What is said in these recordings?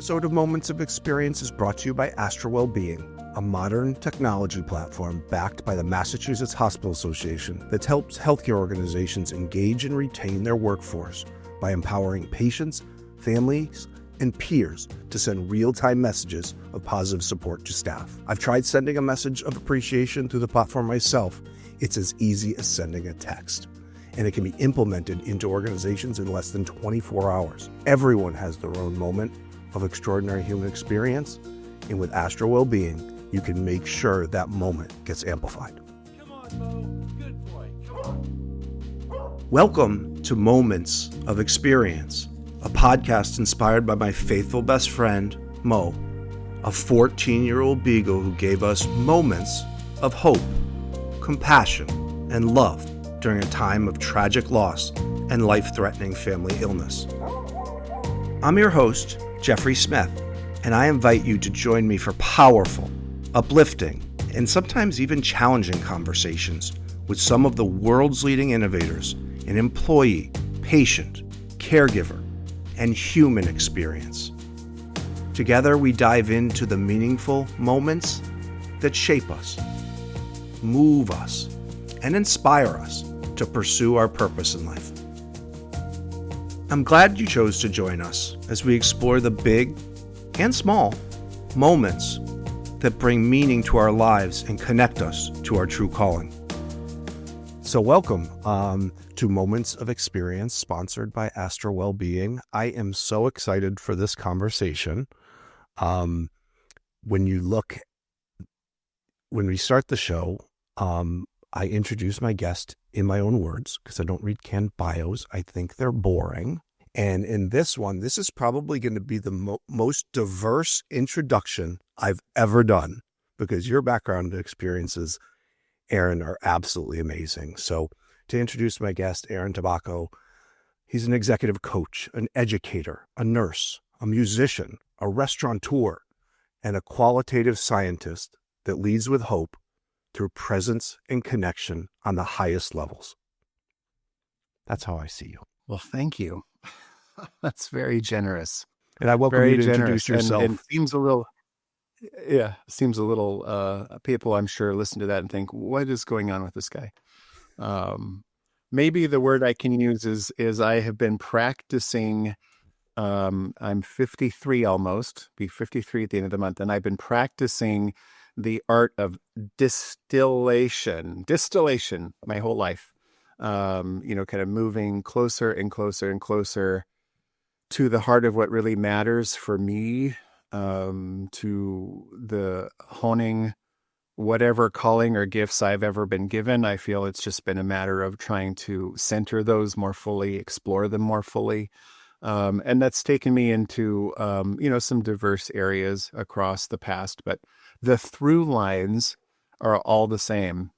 episode of Moments of Experience is brought to you by Astra Wellbeing, a modern technology platform backed by the Massachusetts Hospital Association that helps healthcare organizations engage and retain their workforce by empowering patients, families, and peers to send real-time messages of positive support to staff. I've tried sending a message of appreciation through the platform myself. It's as easy as sending a text, and it can be implemented into organizations in less than 24 hours. Everyone has their own moment of extraordinary human experience, and with Astra Wellbeing, you can make sure that moment gets amplified. Come on, Mo. Good boy. Come on. Welcome to Moments of Experience, a podcast inspired by my faithful best friend, Mo, a 14-year-old beagle who gave us moments of hope, compassion, and love during a time of tragic loss and life-threatening family illness. I'm your host, Jeffrey Smith, and I invite you to join me for powerful, uplifting, and sometimes even challenging conversations with some of the world's leading innovators in employee, patient, caregiver, and human experience. Together, we dive into the meaningful moments that shape us, move us, and inspire us to pursue our purpose in life. I'm glad you chose to join us as we explore the big and small moments that bring meaning to our lives and connect us to our true calling. So welcome to Moments of Experience, sponsored by Astra Wellbeing. I am so excited for this conversation. When we start the show, I introduce my guest in my own words because I don't read canned bios. I think they're boring. And in this one, this is probably going to be the most diverse introduction I've ever done because your background and experiences, Aaron, are absolutely amazing. So to introduce my guest, Aaron Tabacco, he's an executive coach, an educator, a nurse, a musician, a restaurateur, and a qualitative scientist that leads with hope through presence and connection on the highest levels. That's how I see you. Well, thank you. That's very generous. And I welcome you to introduce yourself. And seems a little, people I'm sure listen to that and think, what is going on with this guy? Maybe the word I can use is I have been practicing. I'm 53 almost, be 53 at the end of the month. And I've been practicing the art of distillation my whole life. Kind of moving closer and closer and closer to the heart of what really matters for me, to the honing whatever calling or gifts I've ever been given. I feel it's just been a matter of trying to center those more fully, explore them more fully. And that's taken me into, some diverse areas across the past, but the through lines are all the same.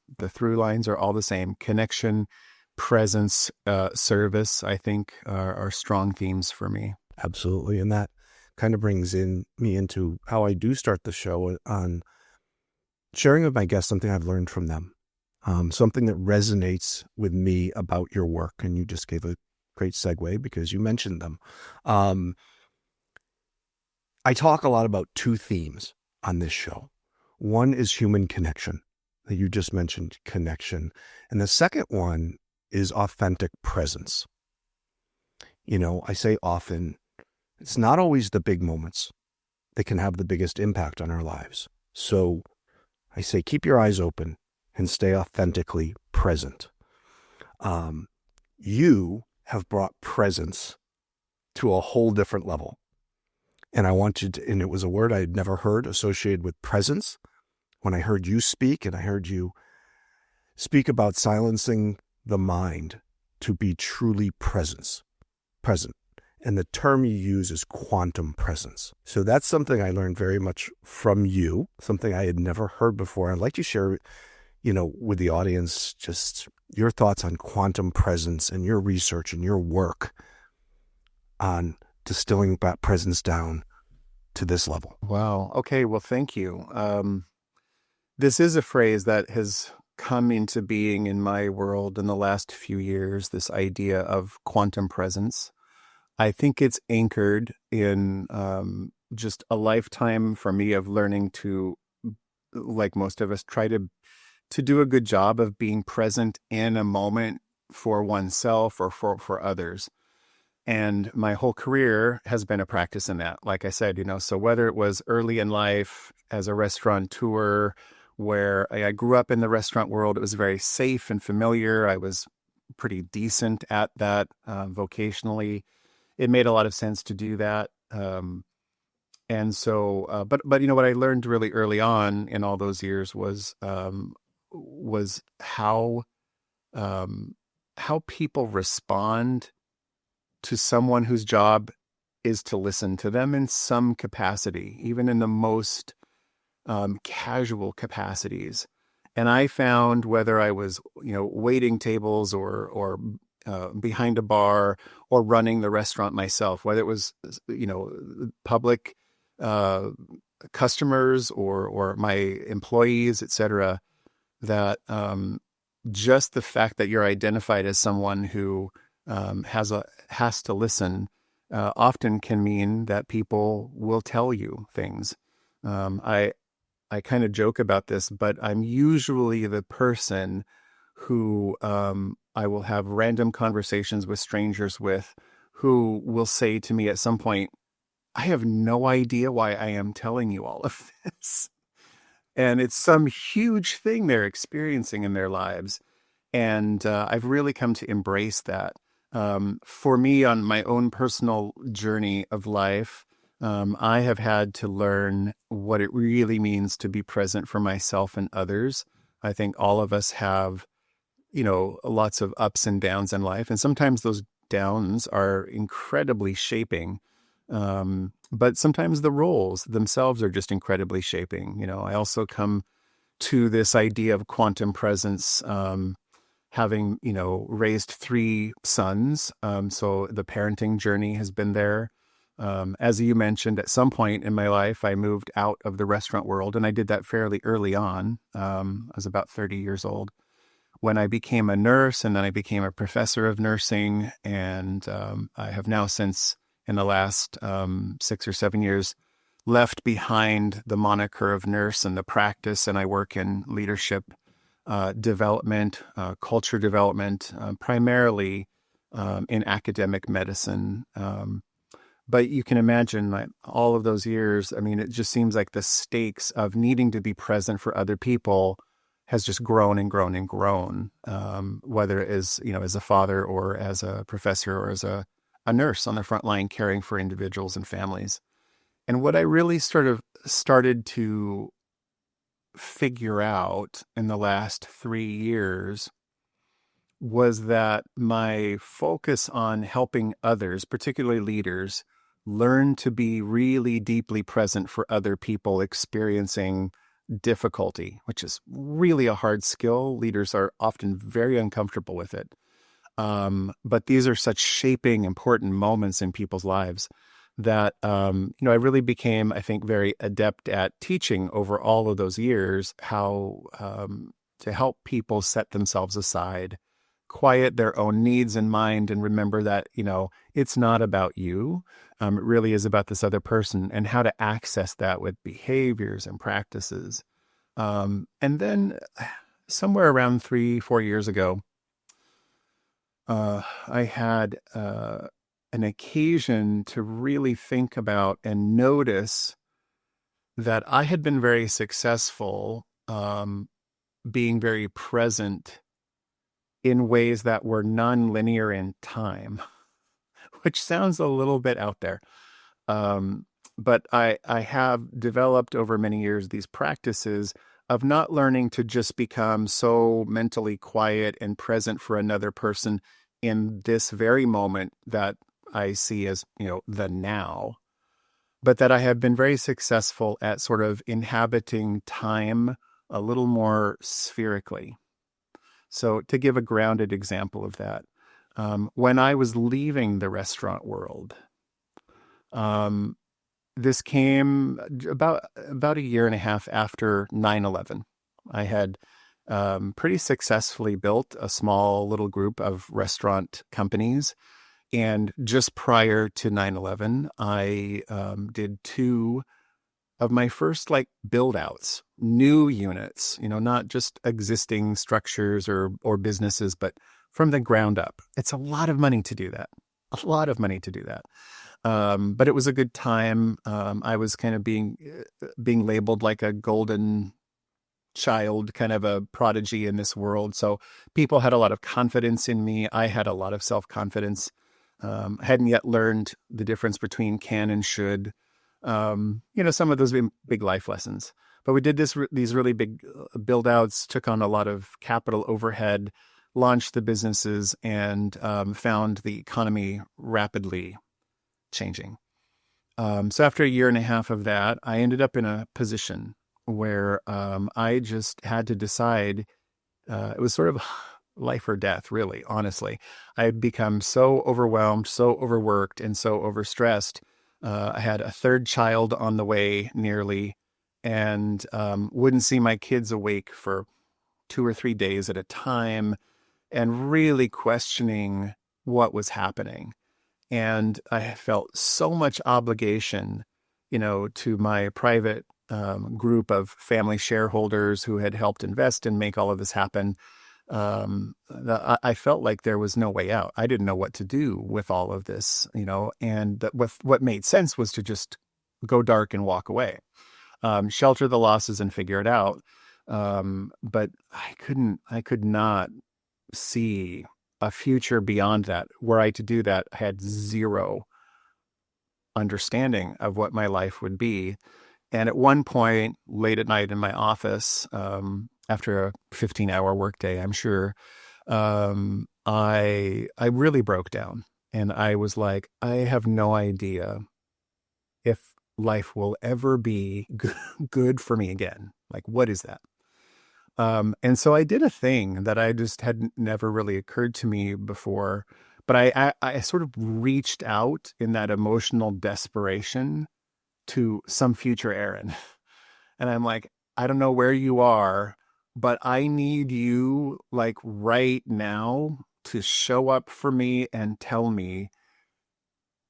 Connection, presence, service, I think are strong themes for me. Absolutely. And that kind of brings me into how I do start the show on sharing with my guests something I've learned from them, something that resonates with me about your work. And you just gave a great segue because you mentioned them. I talk a lot about two themes on this show. One is human connection, that you just mentioned, connection. And the second one is authentic presence. I say often, it's not always the big moments that can have the biggest impact on our lives. So I say, keep your eyes open and stay authentically present. You have brought presence to a whole different level. And I wanted to, and it was a word I had never heard associated with presence. When I heard you speak, and I heard you speak about silencing the mind to be truly present. And the term you use is quantum presence. So that's something I learned very much from you, something I had never heard before. I'd like to share, with the audience, just your thoughts on quantum presence and your research and your work on distilling that presence down to this level. Wow. Okay. Well, thank you. This is a phrase that has come into being in my world in the last few years, this idea of quantum presence. I think it's anchored in just a lifetime for me of learning to, like most of us, try to do a good job of being present in a moment for oneself or for others. And my whole career has been a practice in that. Like I said, so whether it was early in life as a restaurateur, where I grew up in the restaurant world, it was very safe and familiar. I was pretty decent at that vocationally. It made a lot of sense to do that. And so, but what I learned really early on in all those years was how people respond to someone whose job is to listen to them in some capacity, even in the most casual capacities. And I found, whether I was, waiting tables or behind a bar or running the restaurant myself, whether it was, public customers or my employees, etc., that just the fact that you're identified as someone who has to listen often can mean that people will tell you things. I kind of joke about this, but I'm usually the person who I will have random conversations with strangers with, who will say to me at some point, I have no idea why I am telling you all of this. And it's some huge thing they're experiencing in their lives. And I've really come to embrace that. For me, on my own personal journey of life, I have had to learn what it really means to be present for myself and others. I think all of us have, lots of ups and downs in life. And sometimes those downs are incredibly shaping. But sometimes the roles themselves are just incredibly shaping. I also come to this idea of quantum presence, having, raised 3 sons. So the parenting journey has been there. As you mentioned, at some point in my life, I moved out of the restaurant world, and I did that fairly early on. I was about 30 years old when I became a nurse, and then I became a professor of nursing. And I have now, since in the last 6 or 7 years, left behind the moniker of nurse and the practice, and I work in leadership development, culture development, primarily in academic medicine. But you can imagine, like, all of those years, it just seems like the stakes of needing to be present for other people has just grown and grown and grown, whether it is, as a father or as a professor or as a nurse on the front line caring for individuals and families. And what I really sort of started to figure out in the last 3 years was that my focus on helping others, particularly leaders, learn to be really deeply present for other people experiencing difficulty, which is really a hard skill. Leaders are often very uncomfortable with it. But these are such shaping, important moments in people's lives that, I really became, I think, very adept at teaching over all of those years how to help people set themselves aside, quiet their own needs in mind, and remember that, it's not about you. It really is about this other person, and how to access that with behaviors and practices. And then somewhere around 3-4 years ago, I had an occasion to really think about and notice that I had been very successful being very present in ways that were non-linear in time, which sounds a little bit out there. But I have developed over many years these practices of not learning to just become so mentally quiet and present for another person in this very moment that I see as, the now, but that I have been very successful at sort of inhabiting time a little more spherically. So to give a grounded example of that, when I was leaving the restaurant world, this came about a year and a half after 9/11. I had pretty successfully built a small little group of restaurant companies, And just prior to 9/11, I did 2 of my first like build outs, new units, not just existing structures or businesses, but from the ground up. It's a lot of money to do that. A lot of money to do that. But it was a good time. I was kind of being labeled like a golden child, kind of a prodigy in this world. So people had a lot of confidence in me. I had a lot of self-confidence. Hadn't yet learned the difference between can and should. Some of those big life lessons. But we did these really big build outs, took on a lot of capital overhead, launched the businesses, and found the economy rapidly changing. So after a year and a half of that, I ended up in a position where I just had to decide. It was sort of life or death, really, honestly. I had become so overwhelmed, so overworked, and so overstressed. I had a 3rd child on the way nearly, and wouldn't see my kids awake for 2 or 3 days at a time, and really questioning what was happening. And I felt so much obligation, to my private group of family shareholders who had helped invest and make all of this happen. I felt like there was no way out. I didn't know what to do with all of this, and what made sense was to just go dark and walk away, shelter the losses and figure it out. But I could not see a future beyond that. Were I to do that, I had zero understanding of what my life would be. And at one point, late at night in my office, after a 15-hour workday, I'm sure, I really broke down. And I was like, I have no idea if life will ever be good for me again. Like, what is that? And so I did a thing that I just had never really occurred to me before. But I sort of reached out in that emotional desperation to some future Aaron. And I'm like, I don't know where you are, but I need you like right now to show up for me and tell me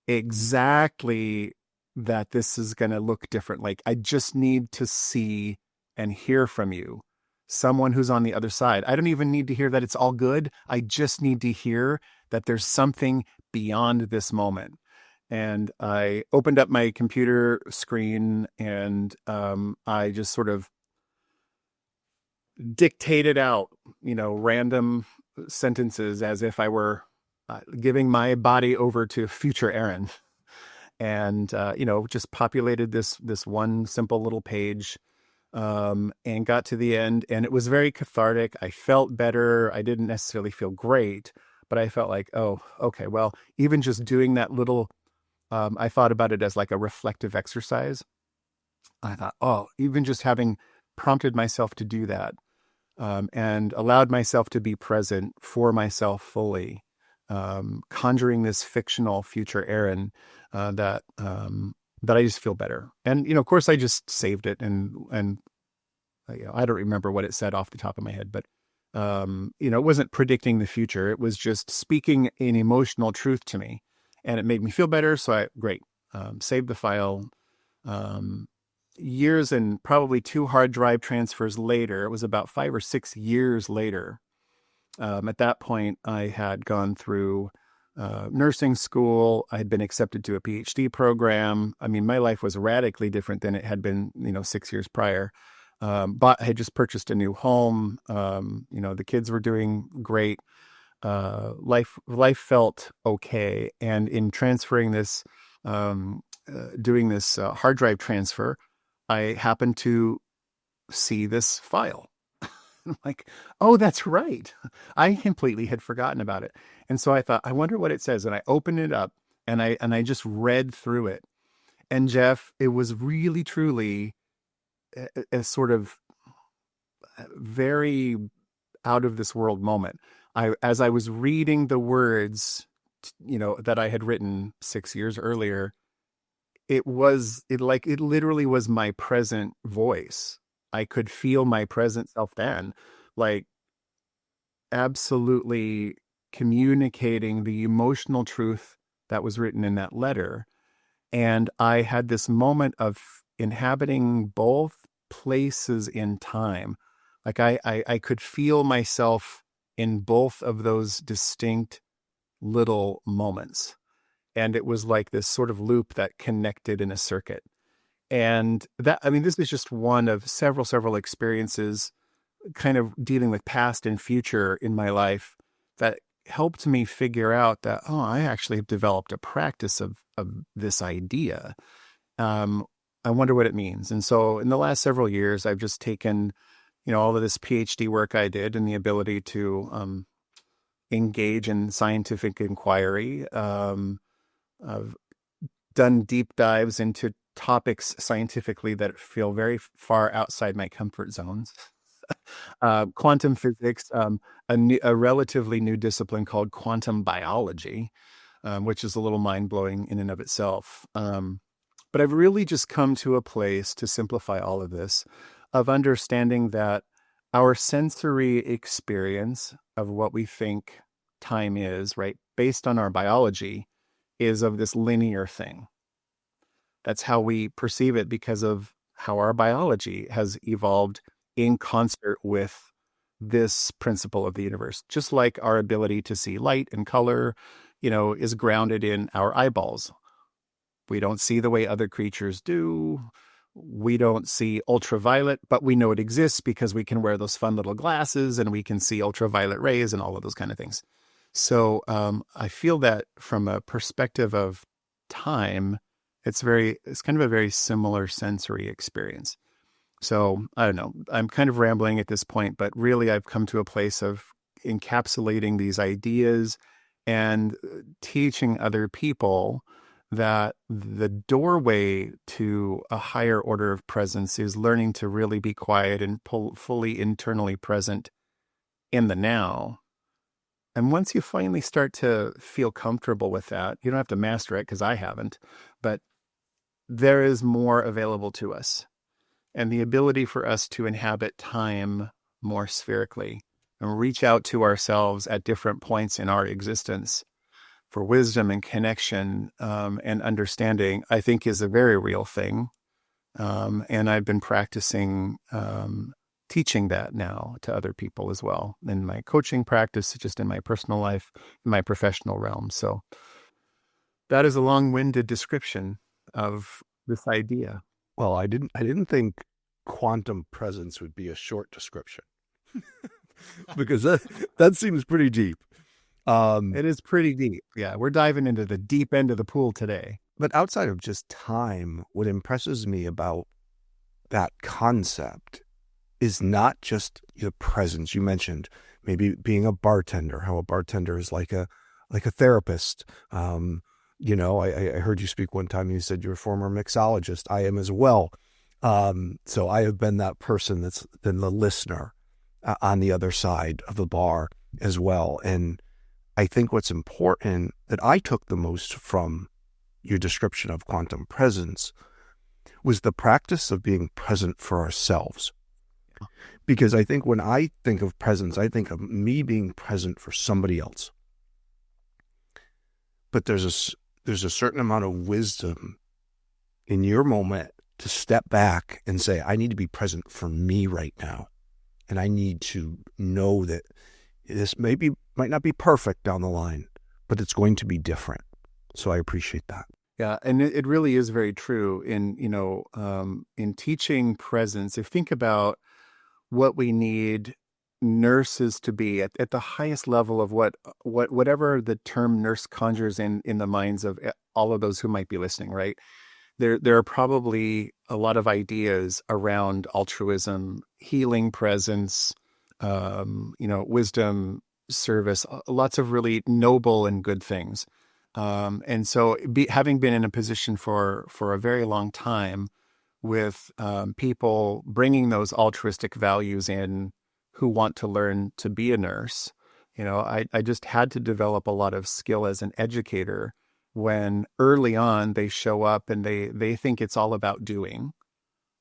exactly that this is going to look different. Like, I just need to see and hear from you, someone who's on the other side. I don't even need to hear that it's all good. I just need to hear that there's something beyond this moment. And I opened up my computer screen and I just sort of dictated out, random sentences as if I were giving my body over to future Aaron. And, just populated this one simple little page and got to the end. And it was very cathartic. I felt better. I didn't necessarily feel great, but I felt like, oh, okay, well, even just doing that little, I thought about it as like a reflective exercise. I thought, oh, even just having prompted myself to do that and allowed myself to be present for myself fully, conjuring this fictional future Aaron that I just feel better. And, of course, I just saved it and I don't remember what it said off the top of my head, but, it wasn't predicting the future. It was just speaking an emotional truth to me, and it made me feel better. So saved the file. Years and probably 2 hard drive transfers later, it was about 5 or 6 years later. At that point, I had gone through nursing school. I had been accepted to a PhD program. I mean, my life was radically different than it had been, 6 years prior. But I had just purchased a new home. The kids were doing great. Life felt okay. And in transferring this, doing this hard drive transfer, I happened to see this file. I'm like, oh, that's right. I completely had forgotten about it. And so I thought, I wonder what it says. And I opened it up and I just read through it. And Jeff, it was really, truly a sort of very out of this world moment. As I was reading the words, that I had written 6 years earlier, it literally was my present voice. I could feel my present self then, like absolutely communicating the emotional truth that was written in that letter. And I had this moment of inhabiting both places in time. Like I could feel myself in both of those distinct little moments. And it was like this sort of loop that connected in a circuit. And that, I mean, this is just one of several experiences kind of dealing with past and future in my life that helped me figure out that, oh, I actually have developed a practice of this idea. I wonder what it means. And so in the last several years, I've just taken, all of this PhD work I did and the ability to engage in scientific inquiry. I've done deep dives into topics scientifically that feel very far outside my comfort zones. Quantum physics, a relatively new discipline called quantum biology, which is a little mind-blowing in and of itself. But I've really just come to a place, to simplify all of this, of understanding that our sensory experience of what we think time is, right, based on our biology, is of this linear thing. That's how we perceive it because of how our biology has evolved in concert with this principle of the universe. Just like our ability to see light and color, is grounded in our eyeballs. We don't see the way other creatures do. We don't see ultraviolet, but we know it exists because we can wear those fun little glasses and we can see ultraviolet rays and all of those kind of things. So I feel that from a perspective of time, it's kind of a very similar sensory experience. So I don't know, I'm kind of rambling at this point, but really I've come to a place of encapsulating these ideas and teaching other people that the doorway to a higher order of presence is learning to really be quiet and fully internally present in the now. And once you finally start to feel comfortable with that, you don't have to master it because I haven't, but there is more available to us. And the ability for us to inhabit time more spherically and reach out to ourselves at different points in our existence for wisdom and connection and understanding, I think is a very real thing. And I've been practicing teaching that now to other people as well in my coaching practice, just in my personal life, in my professional realm. So that is a long-winded description of this idea. Well, I didn't think quantum presence would be a short description because that seems pretty deep. It is pretty deep. Yeah, we're diving into the deep end of the pool today. But outside of just time, what impresses me about that concept is not just the presence. You mentioned maybe being a bartender, how a bartender is like a therapist. I heard you speak one time and you said you're a former mixologist. I am as well. So I have been that person that's been the listener on the other side of the bar as well. And I think what's important that I took the most from your description of quantum presence was the practice of being present for ourselves. Because I think when I think of presence, I think of me being present for somebody else. But there's a certain amount of wisdom in your moment to step back and say, I need to be present for me right now. And I need to know that this might not be perfect down the line, but it's going to be different. So I appreciate that. Yeah, and it really is very true in teaching presence. If you think about what we need nurses to be at the highest level of whatever the term nurse conjures in the minds of all of those who might be listening, right? There are probably a lot of ideas around altruism, healing presence, wisdom, service, lots of really noble and good things. And so having been in a position for a very long time with people bringing those altruistic values in who want to learn to be a nurse, I just had to develop a lot of skill as an educator when early on they show up and they think it's all about doing,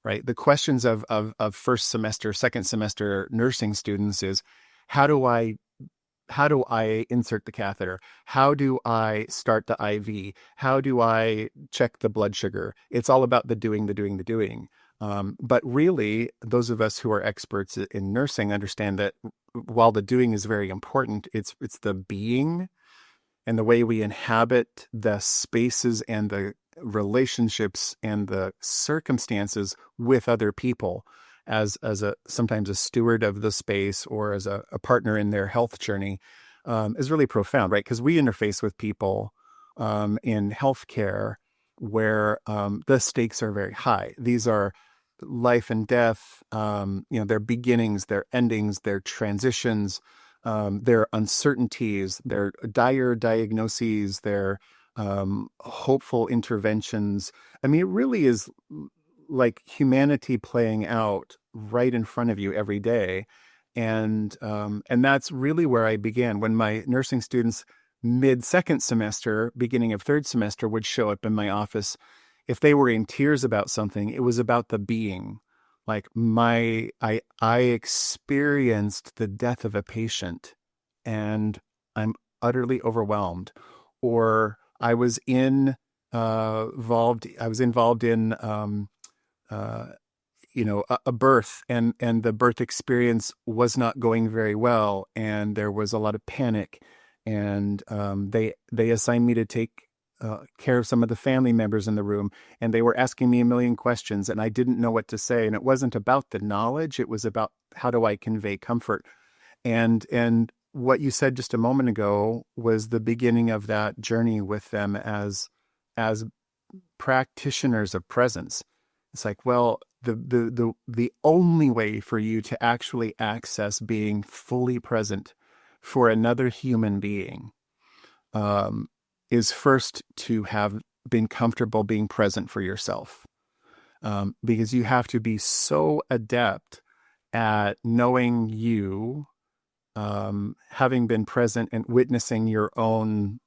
right? The questions of first semester, second semester nursing students is, how do I how do I insert the catheter? How do I start the IV? How do I check the blood sugar? It's all about the doing, the doing, the doing. But really, those of us who are experts in nursing understand that while the doing is very important, it's the being and the way we inhabit the spaces and the relationships and the circumstances with other people as sometimes a steward of the space or as a partner in their health journey is really profound, right? Because we interface with people in healthcare where the stakes are very high. These are life and death, their beginnings, their endings, their transitions, their uncertainties, their dire diagnoses, their hopeful interventions. I mean, it really is like humanity playing out right in front of you every day. And that's really where I began. When my nursing students mid-second semester, beginning of third semester, would show up in my office, if they were in tears about something, it was about the being. Like I experienced the death of a patient and I'm utterly overwhelmed. Or I was involved in a birth and the birth experience was not going very well. And there was a lot of panic and they assigned me to take care of some of the family members in the room, and they were asking me a million questions and I didn't know what to say. And it wasn't about the knowledge. It was about how do I convey comfort? And what you said just a moment ago was the beginning of that journey with them as practitioners of presence. It's like, well, the only way for you to actually access being fully present for another human being is first to have been comfortable being present for yourself. Because you have to be so adept at knowing you, having been present and witnessing your own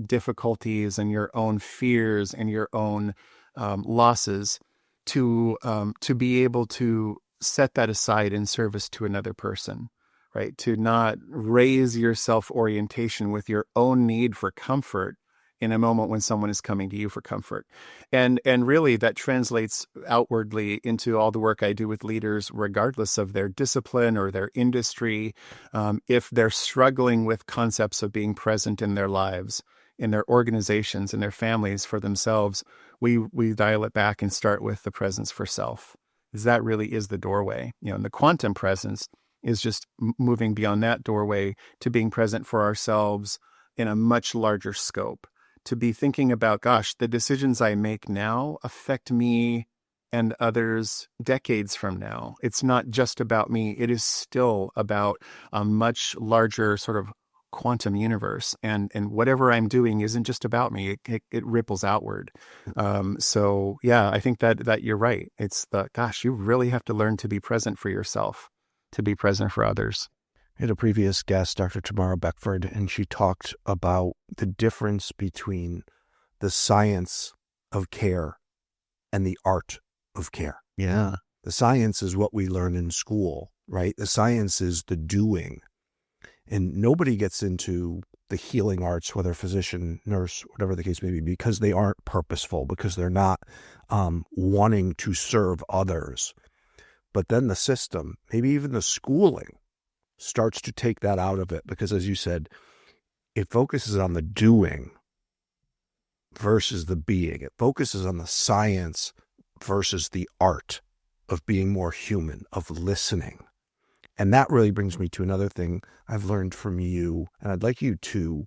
difficulties and your own fears and your own losses to be able to set that aside in service to another person. Right? To not raise your self-orientation with your own need for comfort in a moment when someone is coming to you for comfort. And really that translates outwardly into all the work I do with leaders, regardless of their discipline or their industry. If they're struggling with concepts of being present in their lives, in their organizations, in their families, for themselves, we dial it back and start with the presence for self. Because that really is the doorway. And the quantum presence is just moving beyond that doorway to being present for ourselves in a much larger scope, to be thinking about, gosh, the decisions I make now affect me and others decades from now. It's not just about me. It is still about a much larger sort of quantum universe. And whatever I'm doing isn't just about me. It ripples outward. So yeah, I think that you're right. It's you really have to learn to be present for yourself, to be present for others. I had a previous guest, Dr. 𝗔𝗱𝗱𝗶𝘁𝗶𝗀𝗏, and she talked about the difference between the science of care and the art of care. Yeah. The science is what we learn in school, right? The science is the doing. And nobody gets into the healing arts, whether physician, nurse, whatever the case may be, because they aren't purposeful, because they're not wanting to serve others. But then the system, maybe even the schooling, starts to take that out of it because, as you said, it focuses on the doing versus the being. It focuses on the science versus the art of being more human, of listening. And that really brings me to another thing I've learned from you, and I'd like you to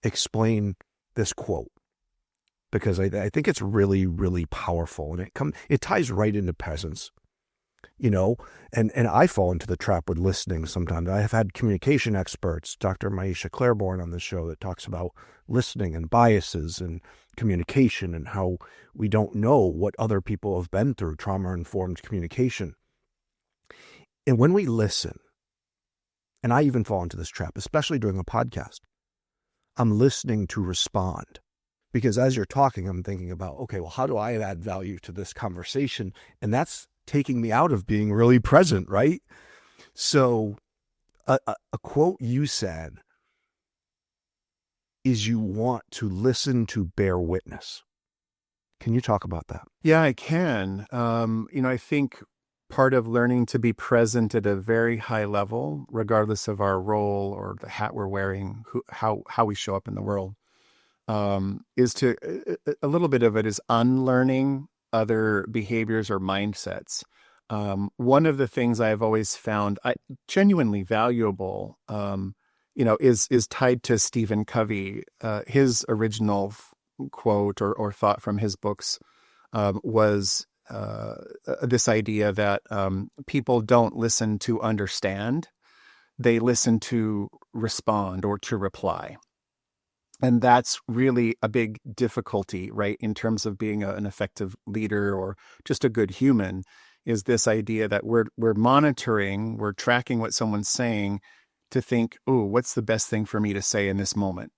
explain this quote, because I think it's really, really powerful, and it ties right into presence. And I fall into the trap with listening sometimes. I have had communication experts, Dr. 𝗞𝗲𝗄𝗏 𝗀𝗏 on this show, that talks about listening and biases and communication and how we don't know what other people have been through, trauma-informed communication. And when we listen, and I even fall into this trap, especially during a podcast, I'm listening to respond. Because as you're talking, I'm thinking about, okay, well, how do I add value to this conversation? And that's taking me out of being really present, right? So a quote you said is you want to listen to bear witness. Can you talk about that? Yeah, I can. I think part of learning to be present at a very high level, regardless of our role or the hat we're wearing, how we show up in the world, is to a little bit of it is unlearning other behaviors or mindsets. One of the things I've always found genuinely valuable, is tied to Stephen Covey. His original quote or thought from his books was this idea that people don't listen to understand, they listen to respond or to reply. And that's really a big difficulty, right, in terms of being an effective leader or just a good human, is this idea that we're monitoring, we're tracking what someone's saying to think, oh, what's the best thing for me to say in this moment?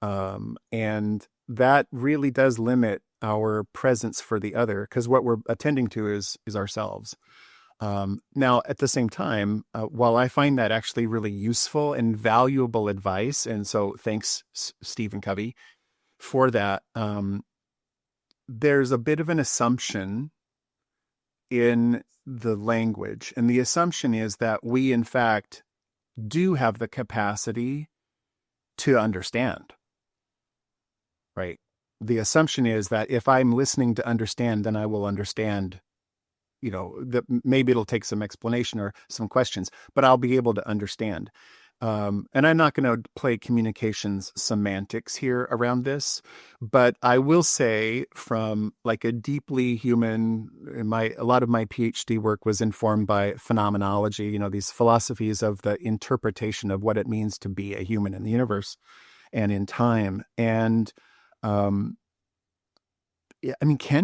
And that really does limit our presence for the other, because what we're attending to is ourselves. Now, at the same time, while I find that actually really useful and valuable advice, and so thanks, Stephen Covey, for that, there's a bit of an assumption in the language. And the assumption is that we, in fact, do have the capacity to understand, right? The assumption is that if I'm listening to understand, then I will understand, that maybe it'll take some explanation or some questions, but I'll be able to understand. And I'm not going to play communications semantics here around this, but I will say from like a deeply human, a lot of my PhD work was informed by phenomenology, these philosophies of the interpretation of what it means to be a human in the universe and in time. And can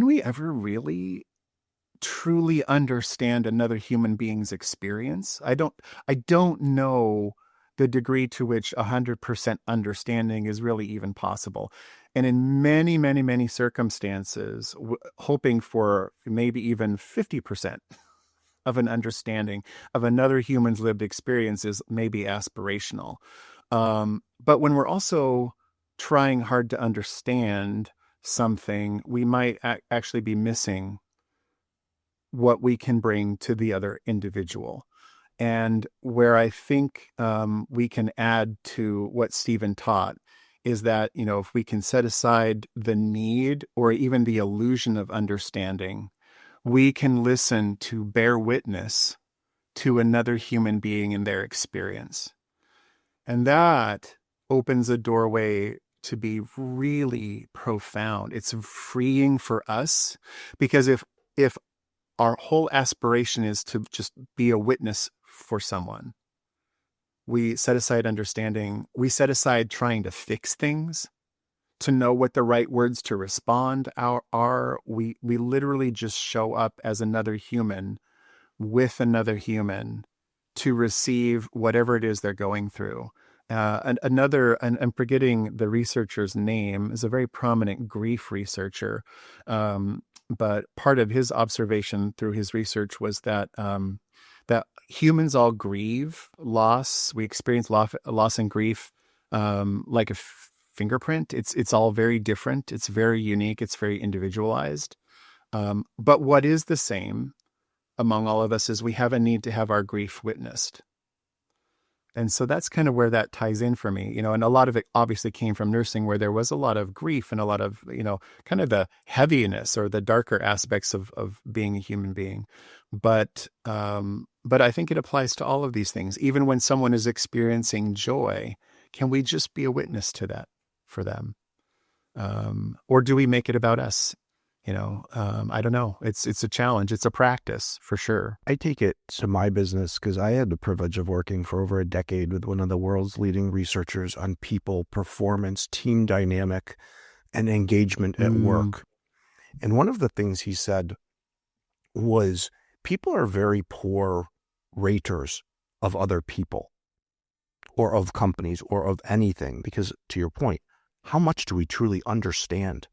we ever really truly understand another human being's experience? I don't know the degree to which 100% understanding is really even possible. And in many, many, many circumstances, hoping for maybe even 50% of an understanding of another human's lived experience is maybe aspirational. But when we're also trying hard to understand something, we might actually be missing what we can bring to the other individual. And where I think we can add to what Stephen taught is that, if we can set aside the need or even the illusion of understanding, we can listen to bear witness to another human being in their experience. And that opens a doorway to be really profound. It's freeing for us, because if our whole aspiration is to just be a witness for someone, we set aside understanding, we set aside trying to fix things, to know what the right words to respond are. We literally just show up as another human with another human to receive whatever it is they're going through. And I'm forgetting the researcher's name, is a very prominent grief researcher. But part of his observation through his research was that that humans all grieve loss. We experience loss and grief like a fingerprint. It's all very different. It's very unique. It's very individualized. But what is the same among all of us is we have a need to have our grief witnessed. And so that's kind of where that ties in for me, and a lot of it obviously came from nursing, where there was a lot of grief and a lot of, kind of the heaviness or the darker aspects of being a human being. But I think it applies to all of these things. Even when someone is experiencing joy, can we just be a witness to that for them? Or do we make it about us? I don't know. It's a challenge. It's a practice for sure. I take it to my business because I had the privilege of working for over a decade with one of the world's leading researchers on people, performance, team dynamic, and engagement at work. And one of the things he said was people are very poor raters of other people or of companies or of anything because, to your point, how much do we truly understand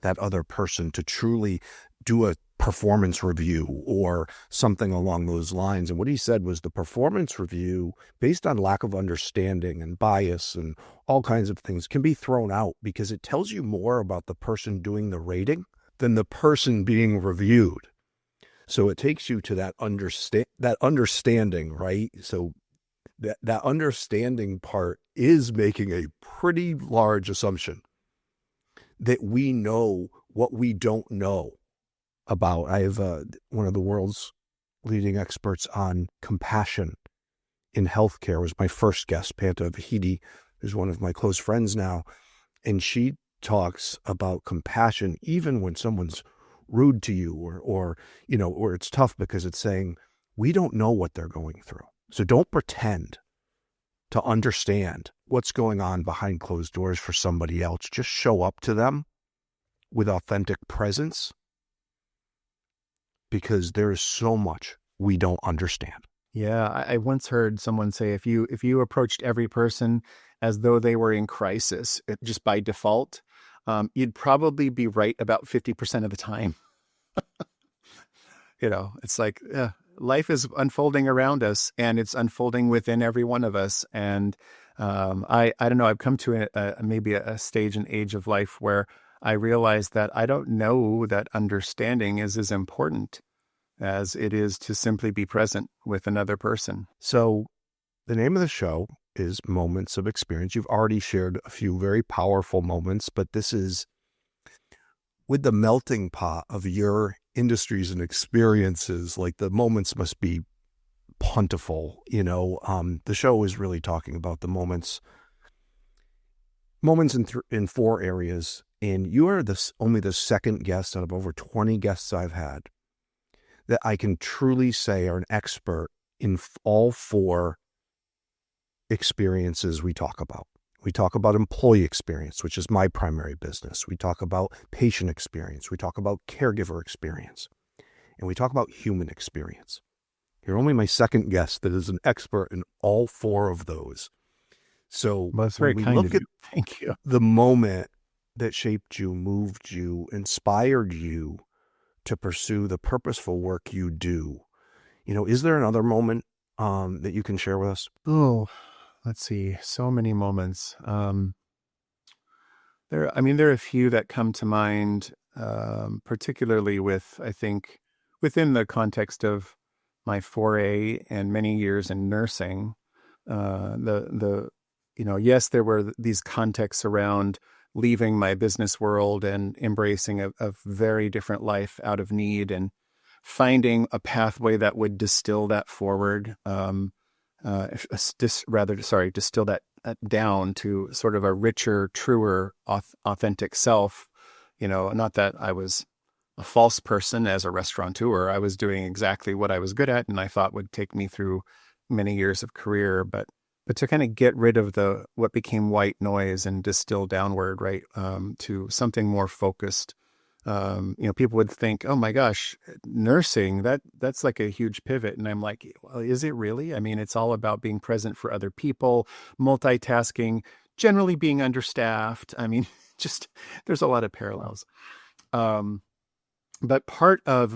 that other person to truly do a performance review or something along those lines. And what he said was the performance review, based on lack of understanding and bias and all kinds of things, can be thrown out because it tells you more about the person doing the rating than the person being reviewed. So it takes you to that understanding, right? So that understanding part is making a pretty large assumption that we know what we don't know about. I have one of the world's leading experts on compassion in healthcare was my first guest, 𝗞𝗲𝗍𝗶𝗀𝗀𝗃𝗃, who's one of my close friends now. And she talks about compassion even when someone's rude to you or it's tough, because it's saying we don't know what they're going through. So don't pretend to understand what's going on behind closed doors for somebody else. Just show up to them with authentic presence, because there is so much we don't understand. Yeah, I once heard someone say if you approached every person as though they were in crisis, just by default, you'd probably be right about 50% of the time. It's like life is unfolding around us, and it's unfolding within every one of us. And I don't know, I've come to maybe a stage and age of life where I realize that I don't know that understanding is as important as it is to simply be present with another person. So the name of the show is Moments of Experience. You've already shared a few very powerful moments, but this is with the melting pot of your industries and experiences. Like, the moments must be plentiful. The show is really talking about the moments in 4 areas. And you are only the second guest out of over 20 guests I've had that I can truly say are an expert in all 4 experiences we talk about. We talk about employee experience, which is my primary business. We talk about patient experience. We talk about caregiver experience. And we talk about human experience. You're only my second guest that is an expert in all 4 of those. So well, that's very kind of you. Thank you. The moment that shaped you, moved you, inspired you to pursue the purposeful work you do, is there another moment that you can share with us? Oh, let's see. So many moments. There are a few that come to mind, particularly with, I think, within the context of my foray and many years in nursing. Yes, there were these contexts around leaving my business world and embracing a very different life out of need and finding a pathway that would distill that forward. Distill that down to sort of a richer, truer, authentic self. Not that I was a false person as a restaurateur. I was doing exactly what I was good at and I thought would take me through many years of career, but to kind of get rid of what became white noise and distill downward, right, to something more focused. People would think, oh my gosh, nursing, that's like a huge pivot. And I'm like, well, is it really? I mean, it's all about being present for other people, multitasking, generally being understaffed. I mean, just there's a lot of parallels. But part of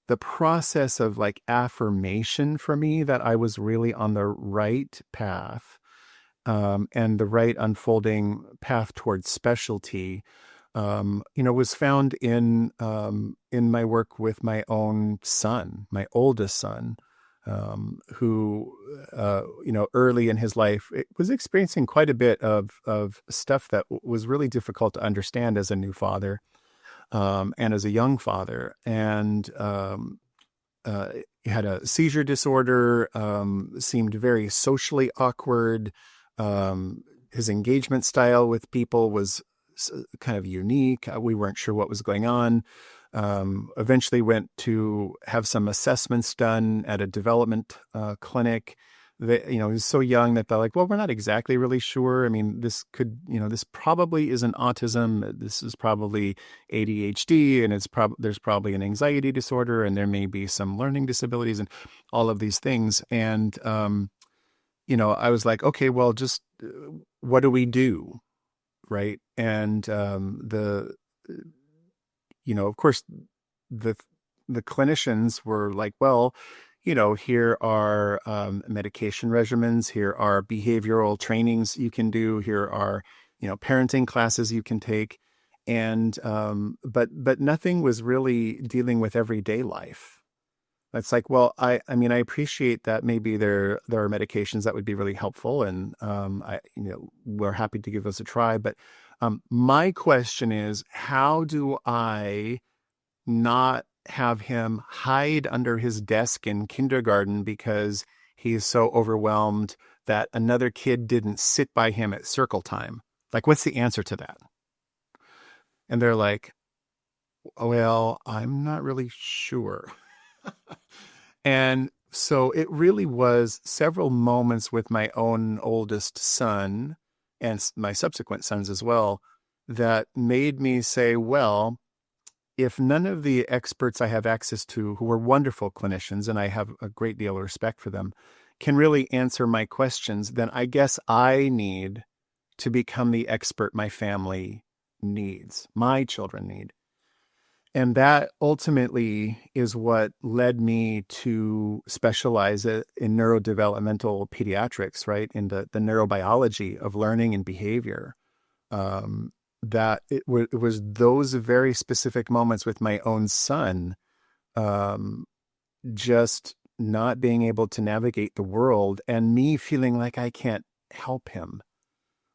the process of like affirmation for me that I was really on the right path, and the right unfolding path towards specialty, was found in my work with my own son, my oldest son, who, early in his life, was experiencing quite a bit of stuff that was really difficult to understand as a new father. And as a young father, and he had a seizure disorder, seemed very socially awkward. His engagement style with people was kind of unique. We weren't sure what was going on. Eventually went to have some assessments done at a development clinic. He was so young that they're like, well, we're not exactly really sure. I mean, this probably isn't autism. This is probably ADHD, and there's probably an anxiety disorder, and there may be some learning disabilities and all of these things. And, I was like, okay, well, just what do we do? right? And of course, the clinicians were like, well, here are medication regimens, here are behavioral trainings you can do, here are parenting classes you can take, and but nothing was really dealing with everyday life. It's like, well, I mean, I appreciate that maybe there are medications that would be really helpful, and we're happy to give those a try. But my question is, how do I not have him hide under his desk in kindergarten because he's so overwhelmed that another kid didn't sit by him at circle time? Like, what's the answer to that? And they're like, well, I'm not really sure. And so it really was several moments with my own oldest son and my subsequent sons as well that made me say, well, if none of the experts I have access to, who are wonderful clinicians, and I have a great deal of respect for them, can really answer my questions, then I guess I need to become the expert my family needs, my children need. And that ultimately is what led me to specialize in neurodevelopmental pediatrics, right? In the neurobiology of learning and behavior. That it was those very specific moments with my own son, just not being able to navigate the world and me feeling like I can't help him.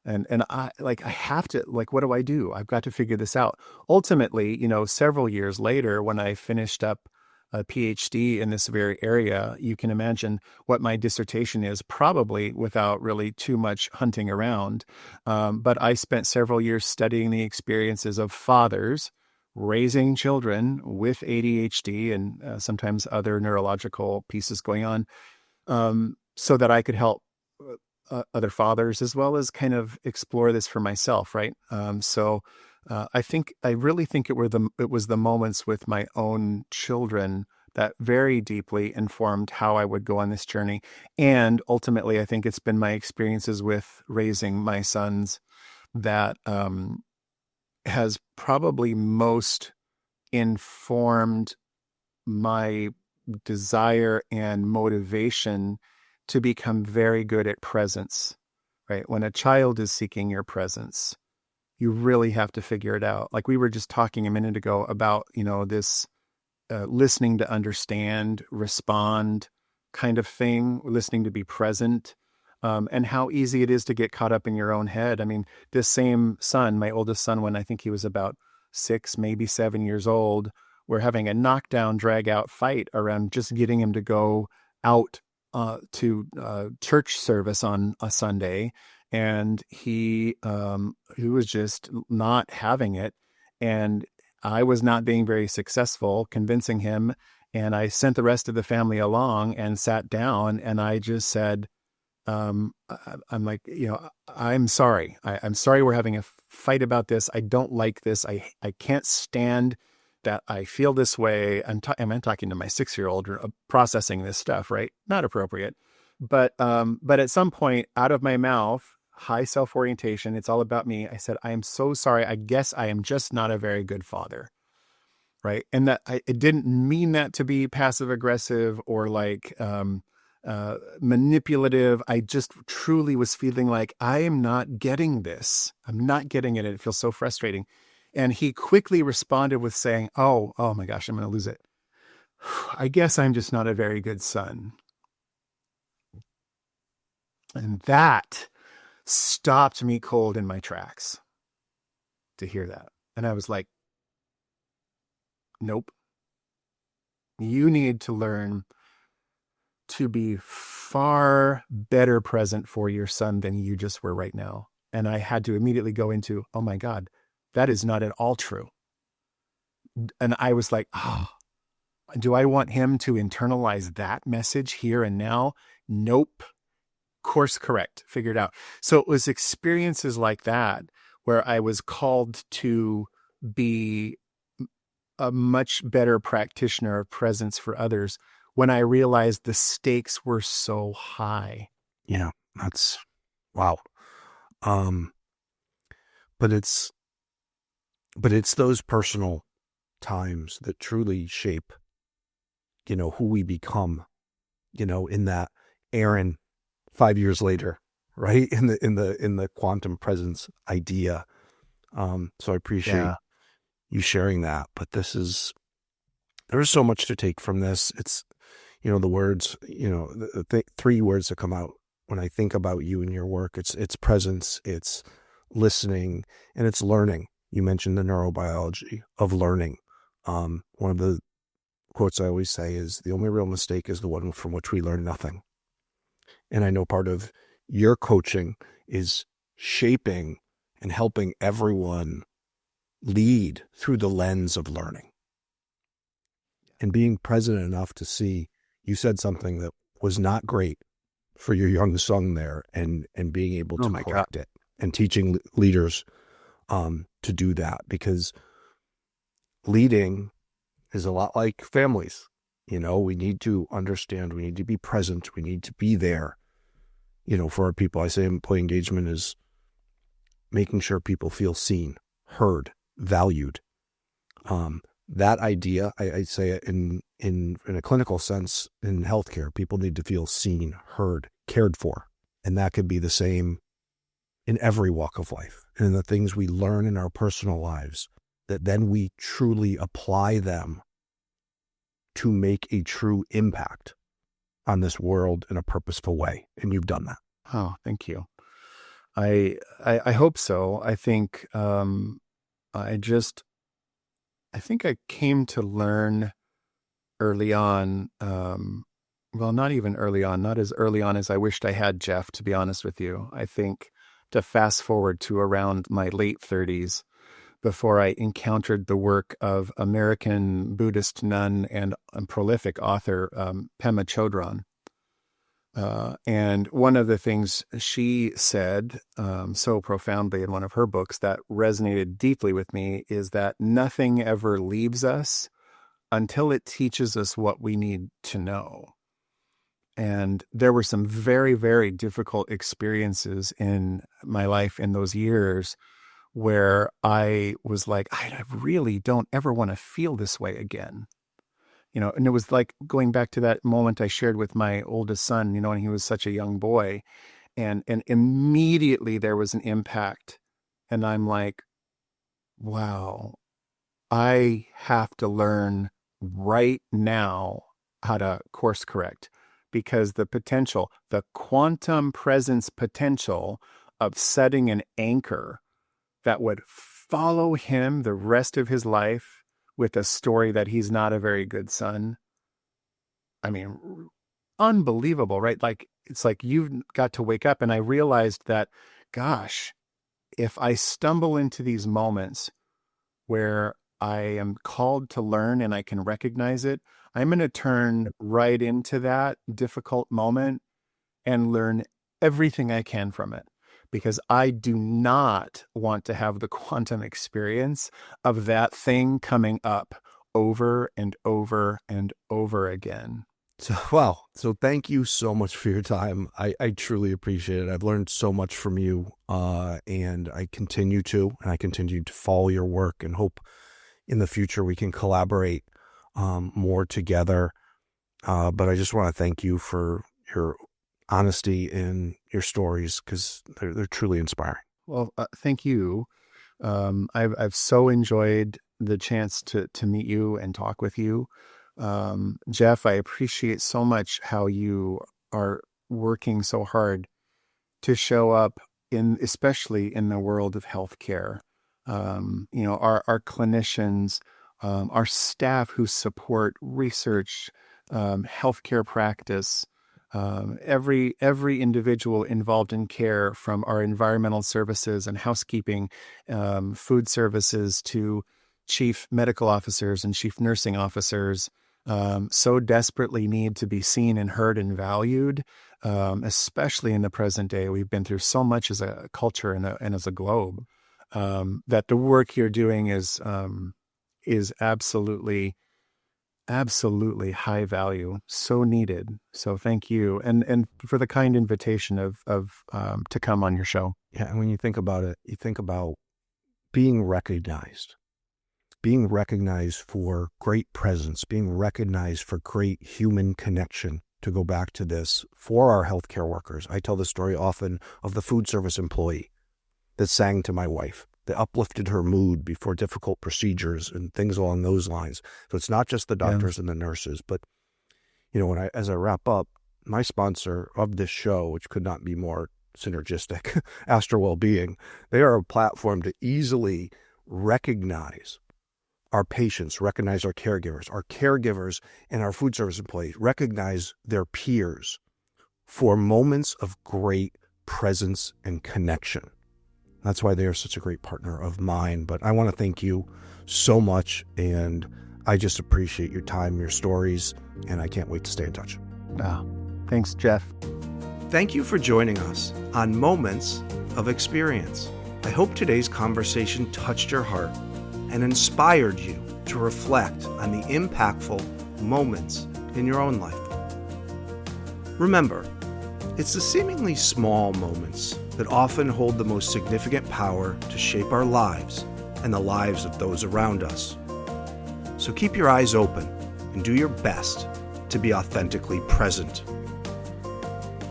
And I have to, what do I do? I've got to figure this out. Ultimately, several years later, when I finished up a PhD in this very area, you can imagine what my dissertation is, probably without really too much hunting around. But I spent several years studying the experiences of fathers raising children with ADHD and sometimes other neurological pieces going on, so that I could help other fathers, as well as kind of explore this for myself, right? I really think it was the moments with my own children that very deeply informed how I would go on this journey. And ultimately, I think it's been my experiences with raising my sons that has probably most informed my desire and motivation to become very good at presence, right? When a child is seeking your presence, you really have to figure it out. Like we were just talking a minute ago about, this listening to understand, respond kind of thing, listening to be present, and how easy it is to get caught up in your own head. I mean, this same son, my oldest son, when I think he was about 6, maybe 7 years old, we're having a knockdown, drag out fight around just getting him to go out to church service on a Sunday, and he was just not having it, and I was not being very successful convincing him, and I sent the rest of the family along and sat down, and I just said, I'm like, I'm sorry. I'm sorry we're having a fight about this. I don't like this. I can't stand that I feel this way. I'm talking to my 6-year-old processing this stuff, right? Not appropriate. But at some point out of my mouth, high self-orientation, it's all about me. I said, I am so sorry. I guess I am just not a very good father. Right. And that it didn't mean that to be passive aggressive or manipulative. I just truly was feeling like I am not getting this. I'm not getting it. And it feels so frustrating. And he quickly responded with saying, oh my gosh, I'm going to lose it. I guess I'm just not a very good son. And that stopped me cold in my tracks to hear that. And I was like, nope. You need to learn to be far better present for your son than you just were right now. And I had to immediately go into, oh my God, that is not at all true. And I was like, do I want him to internalize that message here and now? Nope. Course correct. Figured out. So it was experiences like that where I was called to be a much better practitioner of presence for others when I realized the stakes were so high. Yeah, that's wow. but it's those personal times that truly shape, who we become, in that Aaron 5 years later, right? In the quantum presence idea. So I appreciate you sharing that, but there's so much to take from this. It's, the words, the three words that come out when I think about you and your work, it's presence, it's listening, and it's learning. You mentioned the neurobiology of learning. One of the quotes I always say is, the only real mistake is the one from which we learn nothing. And I know part of your coaching is shaping and helping everyone lead through the lens of learning and being present enough to see. You said something that was not great for your young son there, and being able to correct it, and teaching leaders to do that, because leading is a lot like families. We need to understand, we need to be present, we need to be there, for our people. I say employee engagement is making sure people feel seen, heard, valued. That idea, I say it in a clinical sense, in healthcare, people need to feel seen, heard, cared for. And that could be the same in every walk of life, and in the things we learn in our personal lives, that then we truly apply them to make a true impact on this world in a purposeful way. And you've done that. Oh, thank you. I hope so. I think, I think I came to learn early on, well, not even early on, not as early on as I wished I had, Jeff, to be honest with you. I think to fast forward to around my late 30s, before I encountered the work of American Buddhist nun and prolific author Pema Chodron. And one of the things she said so profoundly in one of her books that resonated deeply with me is that nothing ever leaves us until it teaches us what we need to know. And there were some very, very difficult experiences in my life in those years where I was like, I really don't ever want to feel this way again. And it was like going back to that moment I shared with my oldest son, when he was such a young boy, and immediately there was an impact. And I'm like, wow, I have to learn right now how to course correct, because the potential, the quantum presence potential of setting an anchor that would follow him the rest of his life with a story that he's not a very good son. I mean, unbelievable, right? Like, it's like you've got to wake up. And I realized that, gosh, if I stumble into these moments where I am called to learn and I can recognize it, I'm going to turn right into that difficult moment and learn everything I can from it. Because I do not want to have the quantum experience of that thing coming up over and over and over again. So, wow. So thank you so much for your time. I truly appreciate it. I've learned so much from you, and I continue to follow your work, and hope in the future we can collaborate more together. But I just want to thank you for your honesty in your stories, because they're truly inspiring. Well, thank you. I've so enjoyed the chance to meet you and talk with you. Jeff, I appreciate so much how you are working so hard to show up especially in the world of healthcare. Our clinicians, our staff who support research, healthcare practice, every individual involved in care, from our environmental services and housekeeping, food services, to chief medical officers and chief nursing officers, so desperately need to be seen and heard and valued, especially in the present day. We've been through so much as a culture and as a globe, that the work you're doing is absolutely high value, so needed. So thank you, and for the kind invitation of to come on your show. Yeah, and when you think about it, you think about being recognized for great presence, being recognized for great human connection. To go back to this, for our healthcare workers, I tell the story often of the food service employee that sang to my wife, that uplifted her mood before difficult procedures and things along those lines. So it's not just the doctors and the nurses, but as I wrap up, my sponsor of this show, which could not be more synergistic, Astro Wellbeing, they are a platform to easily recognize our patients, recognize our caregivers and our food service employees, recognize their peers for moments of great presence and connection. That's why they are such a great partner of mine. But I want to thank you so much, and I just appreciate your time, your stories, and I can't wait to stay in touch. Wow. Thanks, Jeff. Thank you for joining us on Moments of Experience. I hope today's conversation touched your heart and inspired you to reflect on the impactful moments in your own life. Remember, it's the seemingly small moments that often hold the most significant power to shape our lives and the lives of those around us. So keep your eyes open and do your best to be authentically present.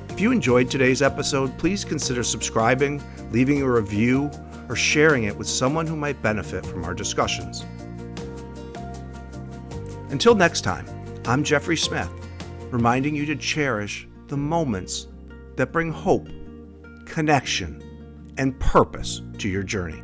If you enjoyed today's episode, please consider subscribing, leaving a review, or sharing it with someone who might benefit from our discussions. Until next time, I'm Jeffrey Smith, reminding you to cherish the moments that bring hope, connection, and purpose to your journey.